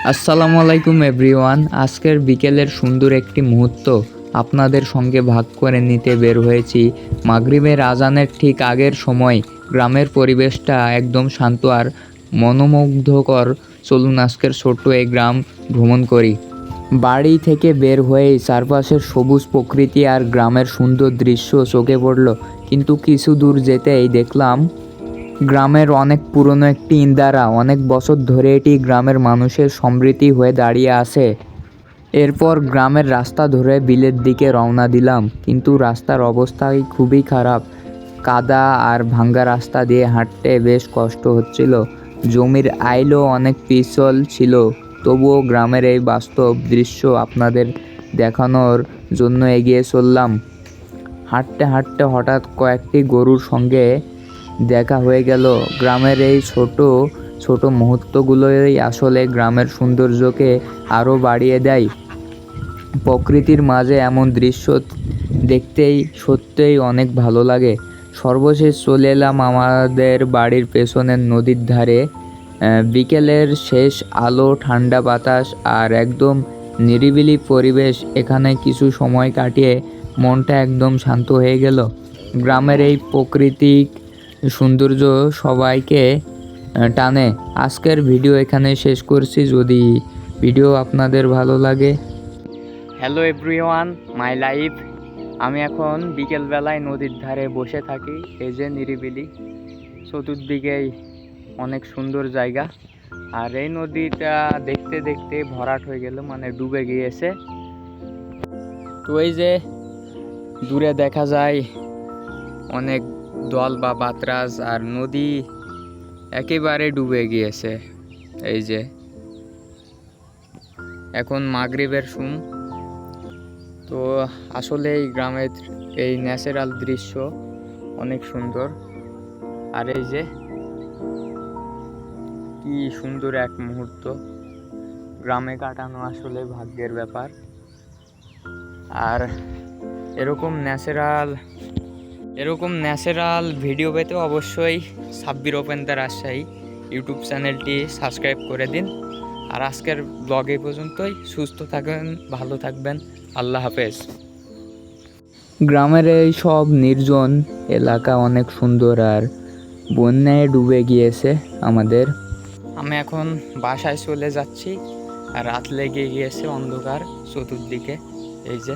আসসালামু আলাইকুম এভরিওয়ান। আজকের বিকেলের সুন্দর একটি মুহূর্ত আপনাদের সঙ্গে ভাগ করে নিতে বের হয়েছি। মাগরিবের আজানের ঠিক আগের সময় গ্রামের পরিবেশটা একদম শান্ত আর মনোমুগ্ধকর। চলুন আজকের ছোট্ট এই গ্রাম ভ্রমণ করি। বাড়ি থেকে বের হয়েই চারপাশের সবুজ প্রকৃতি আর গ্রামের সুন্দর দৃশ্য চোখে পড়ল, কিন্তু কিছু দূর যেতেই দেখলাম গ্রামের অনেক পুরনো একটি ইন্দারা। অনেক বছর ধরে এটি গ্রামের মানুষের সমৃদ্ধি হয়ে দাঁড়িয়ে আছে। এরপর গ্রামের রাস্তা ধরে বিলের দিকে রওনা দিলাম, কিন্তু রাস্তার অবস্থা খুবই খারাপ। কাদা আর ভাঙ্গা রাস্তা দিয়ে হাঁটতে বেশ কষ্ট হচ্ছিল। জমির আইলও অনেক পিছল ছিল। তবুও গ্রামের এই বাস্তব দৃশ্য আপনাদের দেখানোর জন্য এগিয়ে চললাম। হাঁটতে হাঁটতে হঠাৎ কয়েকটি গরুর সঙ্গে দেখা হয়ে গেল। গ্রামের এই ছোট ছোট মুহূর্তগুলোই আসলে গ্রামের সৌন্দর্যকে আরও বাড়িয়ে দেয়। প্রকৃতির মাঝে এমন দৃশ্য দেখতেই সত্যিই অনেক ভালো লাগে। সর্বশেষ চলে এলাম আমাদের বাড়ির পেছনের নদীর ধারে। বিকেলের শেষ আলো, ঠান্ডা বাতাস আর একদম নিরিবিলি পরিবেশ। এখানে কিছু সময় কাটিয়ে মনটা একদম শান্ত হয়ে গেল। গ্রামের এই প্রাকৃতিক সৌন্দর্য সবাইকে টানে। আজকের ভিডিও এখানে শেষ করছি। যদি ভিডিও আপনাদের ভালো লাগে। Hello everyone, my life. আমি এখন বিকেলবেলায় নদীর ধারে বসে থাকি। এই যে নিরিবিলি, চতুর্দিকেই অনেক সুন্দর জায়গা। আর এই নদীটা দেখতে দেখতে ভরাট হয়ে গেল, মানে ডুবে গিয়েছে। তো এই যে দূরে দেখা যায় অনেক দল বা বাতরাজ, আর নদী একেবারে ডুবে গিয়েছে। এই যে এখন মাগরিবের সময়। তো আসলে এই গ্রামের এই ন্যাচারাল দৃশ্য অনেক সুন্দর। আর এই যে কি সুন্দর এক মুহূর্ত গ্রামে কাটানো, আসলে ভাগ্যের ব্যাপার। আর এরকম ন্যাচারাল ভিডিও পেতে অবশ্যই Sabbir open the Rajshahi YouTube চ্যানেলটি সাবস্ক্রাইব করে দিন। আর আজকের ব্লগ এই পর্যন্তই। সুস্থ থাকবেন, ভালো থাকবেন। আল্লাহ হাফেজ। গ্রামের এই সব নির্জন এলাকা অনেক সুন্দর আর বন্যায় ডুবে গিয়েছে আমাদের। আমি এখন বাসায় চলে যাচ্ছি। আর রাত লেগে গিয়েছে, অন্ধকার চতুর্দিকে। এই যে